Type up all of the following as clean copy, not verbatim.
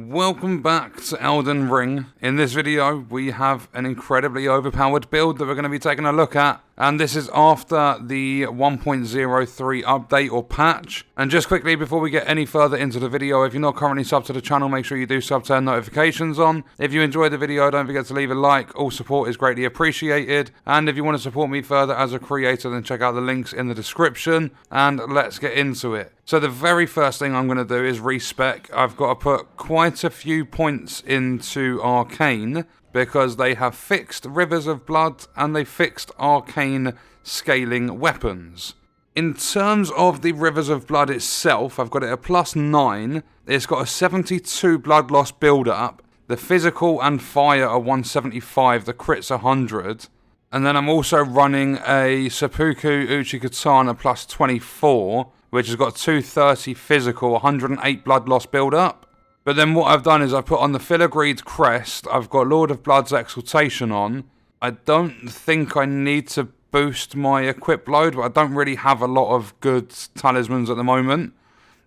Welcome back to Elden Ring. In this video, we have an incredibly overpowered build that we're going to be taking a look at. And this is after the 1.03 update or patch. And just quickly, before we get any further into the video, if you're not currently subbed to the channel, make sure you do sub, turn notifications on. If you enjoyed the video, don't forget to leave a like. All support is greatly appreciated. And if you want to support me further as a creator, then check out the links in the description. And let's get into it. So the very first thing I'm going to do is respec. I've got to put quite a few points into Arcane because they have fixed Rivers of Blood and they fixed Arcane scaling weapons. In terms of the Rivers of Blood itself, I've got it at +9. It's got a 72 blood loss build up. The physical and fire are 175, the crits 100. And then I'm also running a Seppuku Uchi-Katana +24. Which has got 230 physical, 108 blood loss build up. But then what I've done is I've put on the Filigreed crest, I've got Lord of Blood's exaltation on. I don't think I need to boost my equip load, but I don't really have a lot of good talismans at the moment.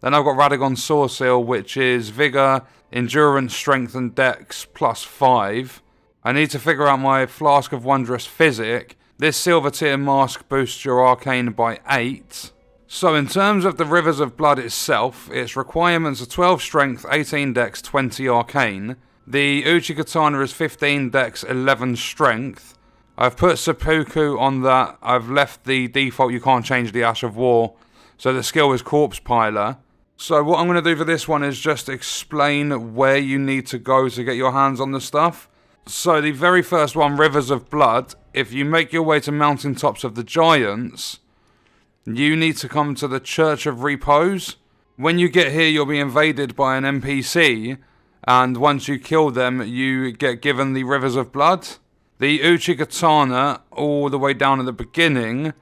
Then I've got Radagon's Soreseal, which is Vigor, Endurance, Strength and Dex +5. I need to figure out my Flask of Wondrous Physic. This silver tier mask boosts your arcane by 8. So in terms of the Rivers of Blood itself, its requirements are 12 strength, 18 dex, 20 arcane. The Uchi-Katana is 15 dex, 11 strength. I've put Seppuku on that. I've left the default, you can't change the Ash of War. So the skill is Corpse Piler. So what I'm going to do for this one is just explain where you need to go to get your hands on the stuff. So the very first one, Rivers of Blood, if you make your way to Mountaintops of the Giants, you need to come to the Church of Repose. When you get here, you'll be invaded by an NPC, and once you kill them, you get given the Rivers of Blood. The Uchi-Katana, all the way down at the beginning,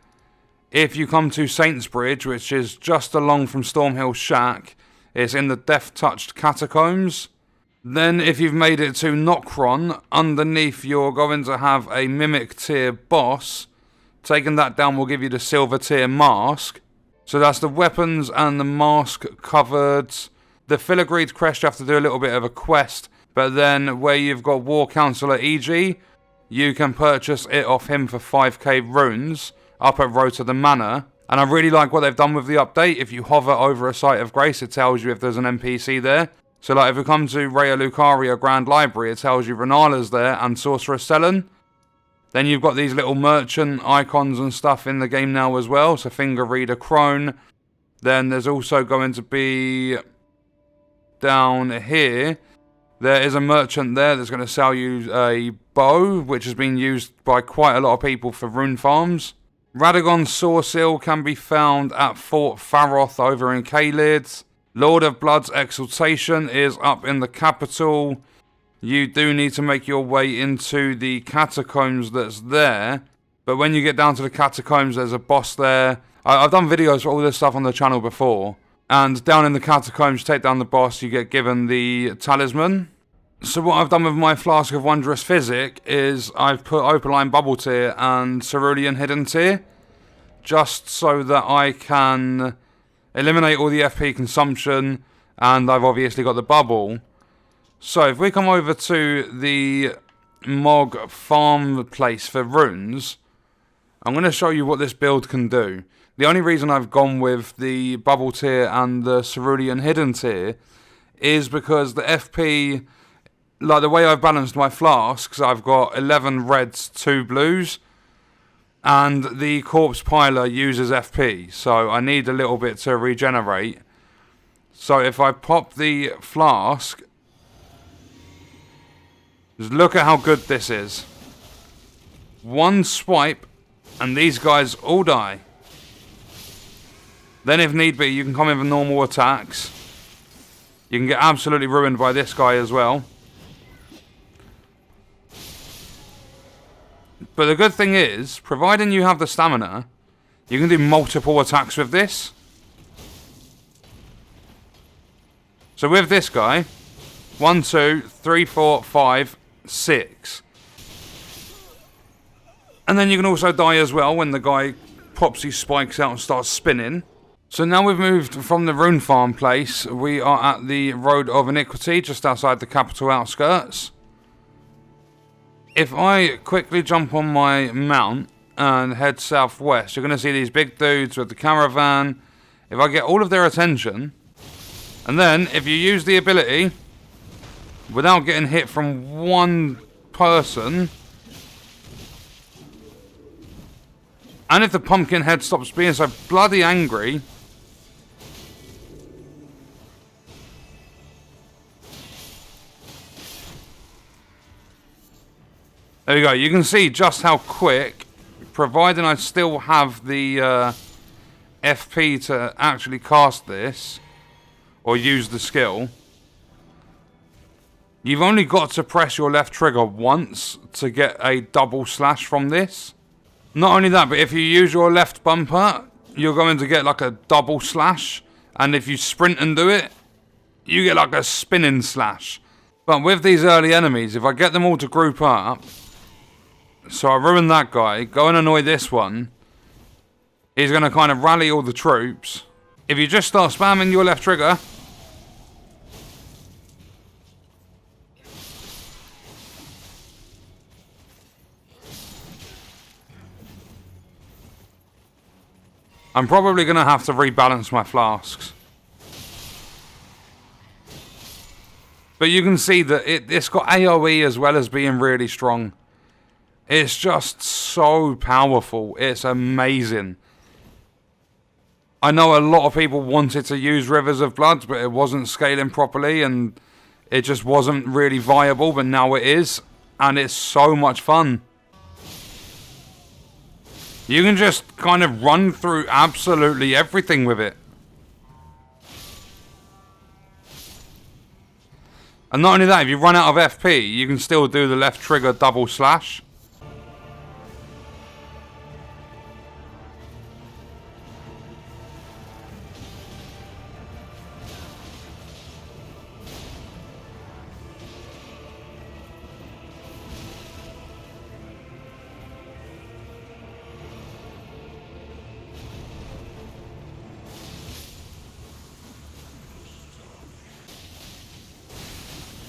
if you come to Saint's Bridge, which is just along from Stormhill Shack, it's in the Death-Touched Catacombs. Then, if you've made it to Nokron, underneath you're going to have a Mimic tier boss. Taking that down will give you the silver tier mask. So that's the weapons and the mask covered. The Filigreed crest, you have to do a little bit of a quest. But then where you've got War Councillor EG, you can purchase it off him for 5k runes up at Road to the Manor. And I really like what they've done with the update. If you hover over a Site of Grace, it tells you if there's an NPC there. So like if we come to Rhea Lucaria Grand Library, it tells you Renala's there and Sorcerer Stellan. Then you've got these little merchant icons and stuff in the game now as well. So Finger Reader Crone. Then there's also going to be down here. There is a merchant there that's going to sell you a bow, which has been used by quite a lot of people for rune farms. Radagon's Soreseal can be found at Fort Faroth over in Caelid. Lord of Blood's exaltation is up in the capital. You do need to make your way into the catacombs that's there. But when you get down to the catacombs, there's a boss there. I've done videos for all this stuff on the channel before. And down in the catacombs, take down the boss, you get given the talisman. So what I've done with my Flask of Wondrous Physic is I've put Opaline Bubble Tier and Cerulean Hidden Tier. Just so that I can eliminate all the FP consumption. And I've obviously got the bubble. So if we come over to the Mog farm place for runes, I'm going to show you what this build can do. The only reason I've gone with the bubble tier and the Cerulean hidden tier is because the FP, like the way I've balanced my flasks, I've got 11 reds, 2 blues, and the Corpse Piler uses FP, so I need a little bit to regenerate. So if I pop the flask, just look at how good this is. One swipe, and these guys all die. Then if need be, you can come in with normal attacks. You can get absolutely ruined by this guy as well. But the good thing is, providing you have the stamina, you can do multiple attacks with this. So with this guy, 1, 2, 3, 4, 5, 6. And then you can also die as well when the guy pops these spikes out and starts spinning. So now we've moved from the rune farm place. We are at the Road of Iniquity, just outside the capital outskirts. If I quickly jump on my mount and head southwest, you're going to see these big dudes with the caravan. If I get all of their attention, and then if you use the ability without getting hit from one person, and if the pumpkin head stops being so bloody angry, there we go. You can see just how quick, providing I still have the FP to actually cast this, or use the skill. You've only got to press your left trigger once to get a double slash from this. Not only that, but if you use your left bumper, you're going to get like a double slash. And if you sprint and do it, you get like a spinning slash. But with these early enemies, if I get them all to group up, so I ruin that guy, go and annoy this one, he's going to kind of rally all the troops. If you just start spamming your left trigger, I'm probably going to have to rebalance my flasks. But you can see that it's got AoE as well as being really strong. It's just so powerful. It's amazing. I know a lot of people wanted to use Rivers of Blood, but it wasn't scaling properly and it just wasn't really viable, but now it is. And it's so much fun. You can just kind of run through absolutely everything with it. And not only that, if you run out of FP, you can still do the left trigger double slash.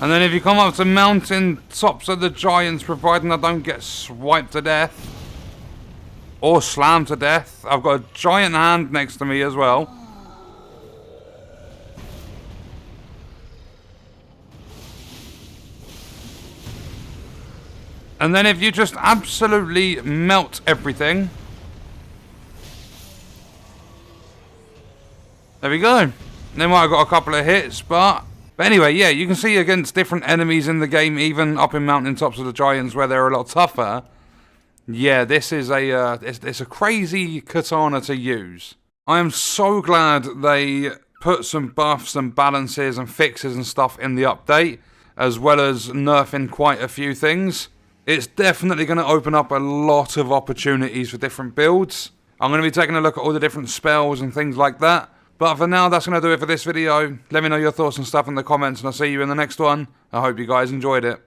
And then if you come up to mountaintops of the giants, providing I don't get swiped to death or slammed to death. I've got a giant hand next to me as well. And then if you just absolutely melt everything. There we go. They might have got a couple of hits, but anyway, yeah, you can see against different enemies in the game, even up in mountaintops of the giants where they're a lot tougher. Yeah, this is it's a crazy katana to use. I am so glad they put some buffs and balances and fixes and stuff in the update, as well as nerfing quite a few things. It's definitely going to open up a lot of opportunities for different builds. I'm going to be taking a look at all the different spells and things like that. But for now, that's going to do it for this video. Let me know your thoughts and stuff in the comments, and I'll see you in the next one. I hope you guys enjoyed it.